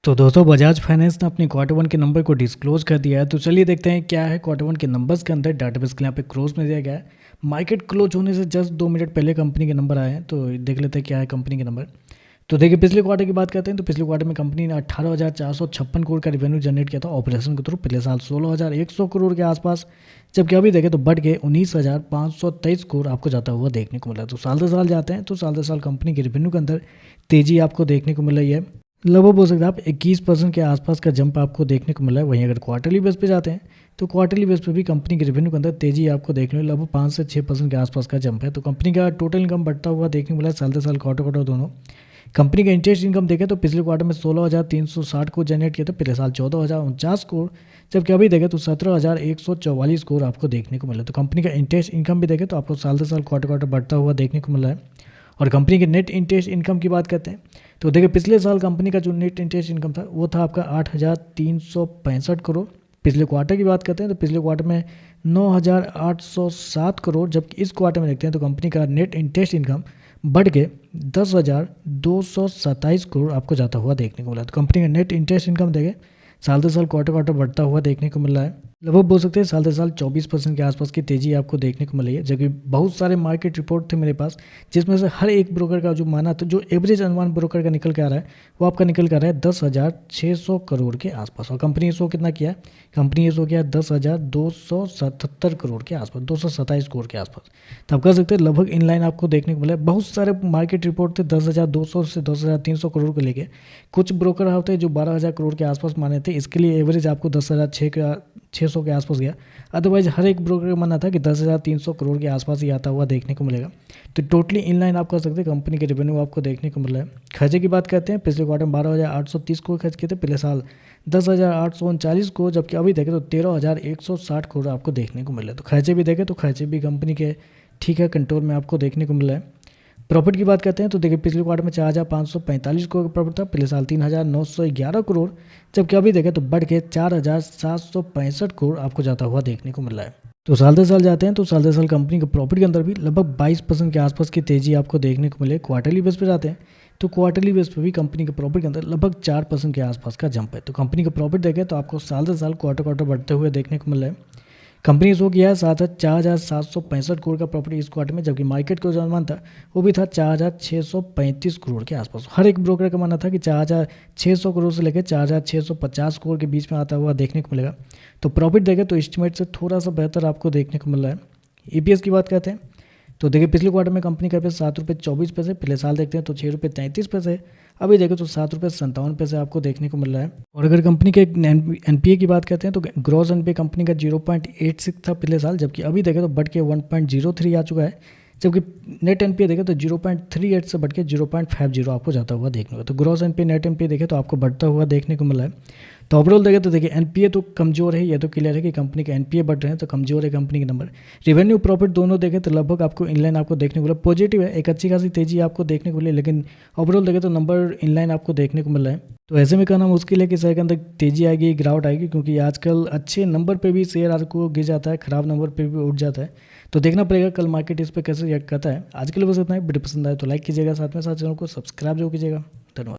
तो दोस्तों बजाज फाइनेंस ने अपनी क्वार्टर वन के नंबर को डिस्क्लोज कर दिया है। तो चलिए देखते हैं क्या है क्वार्टर वन के नंबर्स के अंदर। डाटाबेस के यहाँ पे क्लोज में दिया गया है। मार्केट क्लोज होने से जस्ट 2 मिनट पहले कंपनी के नंबर आए हैं, तो देख लेते हैं क्या है कंपनी के नंबर। तो देखिए पिछले क्वार्टर की बात करते हैं तो पिछले क्वार्टर में कंपनी ने 18,456 करोड़ का रेवेन्यू जनरेट किया था ऑपरेशन के थ्रू। पिछले साल 16,100 करोड़ के आसपास, जबकि अभी देखें तो बढ़ के 19,523 करोड़ आपको जाता हुआ देखने को मिला। तो साल दर साल जाते हैं तो साल दर साल कंपनी के रेवेन्यू के अंदर तेजी आपको देखने को मिल रही है। लगभग बोल सकते हैं आप 21% के आसपास का जंप आपको देखने को मिला है। वहीं अगर क्वार्टरली बेस पे जाते हैं तो क्वार्टरली बेस पे भी कंपनी के रेवेन्यू के अंदर तेजी आपको देखने को लगभग 5 से 6% के आसपास का जंप है। तो कंपनी का टोटल इनकम बढ़ता हुआ देखने को मिला है साल दर साल, क्वार्टर क्वार्टर दोनों। कंपनी का इंटरेस्ट इनकम देखें तो पिछले क्वार्टर में 16,360 करोड़ जनरेट किया था, पिछले साल 14,049 करोड़, जबकि अभी देखें तो 17,144 करोड़ आपको देखने को मिला। तो कंपनी का इंटरेस्ट इनकम भी देखें तो आपको साल दर साल, क्वार्टर क्वार्टर बढ़ता हुआ देखने को मिला है। और कंपनी के नेट इंटरेस्ट इनकम की बात करते हैं तो देखिए पिछले साल कंपनी का जो नेट इंटरेस्ट इनकम था वो था आपका 8,365 करोड़। पिछले क्वार्टर की बात करते हैं तो पिछले क्वार्टर में 9,807 करोड़, जबकि इस क्वार्टर में देखते हैं तो कंपनी का नेट इंटरेस्ट इनकम बढ़ के 10,227 करोड़ आपको जाता हुआ देखने को मिला। तो कंपनी का नेट इंटरेस्ट इनकम देखें साल दर साल, क्वार्टर क्वार्टर बढ़ता हुआ देखने को मिल रहा है। लगभग बोल सकते हैं साल दर साल 24% के आसपास की तेजी आपको देखने को मिली है। जबकि बहुत सारे मार्केट रिपोर्ट थे मेरे पास, जिसमें से हर एक ब्रोकर का जो माना तो जो एवरेज अनुमान ब्रोकर का निकल के आ रहा है वो आपका निकल कर रहा है 10,600 करोड़ के आसपास। और कंपनी ने शो कितना किया है? कंपनी ने शो किया 10,277 करोड़ के आसपास, 227 करोड़ के आसपास। तो आप कह सकते हैं लगभग इनलाइन आपको देखने को मिला है। बहुत सारे मार्केट रिपोर्ट थे 10,200 से 10,300 करोड़ को लेके। कुछ ब्रोकर होते हैं जो 12,000 करोड़ के आसपास माने थे, इसके लिए एवरेज आपको 10,600 के आसपास गया। अदरवाइज हर एक ब्रोकर का मानना था कि 10,300 करोड़ के आसपास ही आता हुआ देखने को मिलेगा। तो टोटली इनलाइन आप कह सकते हैं कंपनी के रेवेन्यू आपको देखने को मिल रहा है। खर्चे की बात करते हैं, पिछले क्वार्टर में 12,830 करोड़ खर्च किए थे, पिछले साल 10,839 करोड़, जबकि अभी देखें तो 13,160 करोड़ आपको देखने को मिल रहा है। तो खर्चे भी देखें तो खर्चे भी कंपनी के ठीक है कंट्रोल में आपको देखने को मिल रहा है। प्रॉफिट की बात करते हैं तो देखिए पिछले क्वार्टर में 4,545 करोड़ का प्रॉफिट था, पिछले साल 3,911 करोड़, जबकि अभी देखें तो बढ़ के 4,765 करोड़ आपको जाता हुआ देखने को मिल रहा है। तो साल दर साल जाते हैं तो साल दर साल कंपनी के प्रॉफिट के अंदर भी लगभग 22% के आसपास की तेजी आपको देखने को मिले। क्वार्टरली बेस पे जाते हैं तो क्वार्टरली बेस पे भी कंपनी के प्रॉफिट के अंदर लगभग 4% के आसपास का जंप है। तो कंपनी का प्रॉफिट देखें तो आपको साल दर साल, क्वार्टर क्वार्टर बढ़ते हुए देखने को मिल रहा है। कंपनी ने शो किया है 4,765 करोड़ का प्रॉफिट इस क्वार्टर में, जबकि मार्केट का जो अनुमान था वो भी था 4,635 करोड़ के आसपास। हर एक ब्रोकर का मानना था कि 4,600 करोड़ से लेकर 4,650 करोड़ के बीच में आता हुआ देखने को मिलेगा। तो प्रॉफिट देखें तो एस्टिमेट से थोड़ा सा बेहतर आपको देखने को मिल रहा है। ईपीएस की बात करते हैं तो देखिए पिछले क्वार्टर में कंपनी का पैसा 7,24 रुपये, पिछले साल देखते हैं तो 6,33 रुपये, अभी देखें तो 7,57 रुपये आपको देखने को मिल रहा है। और अगर कंपनी के एनपीए की बात करते हैं तो ग्रॉस एनपीए कंपनी का 0.86 था पिछले साल, जबकि अभी देखें तो बढ़ के 1.03 आ चुका है। जबकि नेट एनपीए देखें तो 0.38 से बढ़ के 0.50 आपको जाता हुआ देखने को। तो ग्रॉस एनपीए नेट एनपीए देखें तो आपको बढ़ता हुआ देखने को मिला है। तो ओवरऑल देखें तो देखिए एनपीए तो कमजोर है, ये तो क्लियर है कि कंपनी के एनपीए बढ़ रहे हैं तो कमजोर है कंपनी के नंबर। रेवेन्यू प्रॉफिट दोनों देखें तो लगभग आपको इनलाइन आपको देखने को मिला। पॉजिटिव है, एक अच्छी खासी तेजी आपको देखने को मिली, लेकिन ओवरऑल देखें तो नंबर इनलाइन आपको देखने को मिल रहा है। तो ऐसे में कहना मुश्किल है कि शेयर के अंदर तेजी आएगी, गिरावट आएगी, क्योंकि आजकल अच्छे नंबर पे भी शेयर आपको गिर जाता है, खराब नंबर पे भी उठ जाता है। तो देखना पड़ेगा कल मार्केट इस पर कैसे रिएक्ट करता है। आज के लिए बस इतना ही। वीडियो पसंद आए तो लाइक कीजिएगा, साथ में साथ चैनल को सब्सक्राइब जरूर कीजिएगा। धन्यवाद।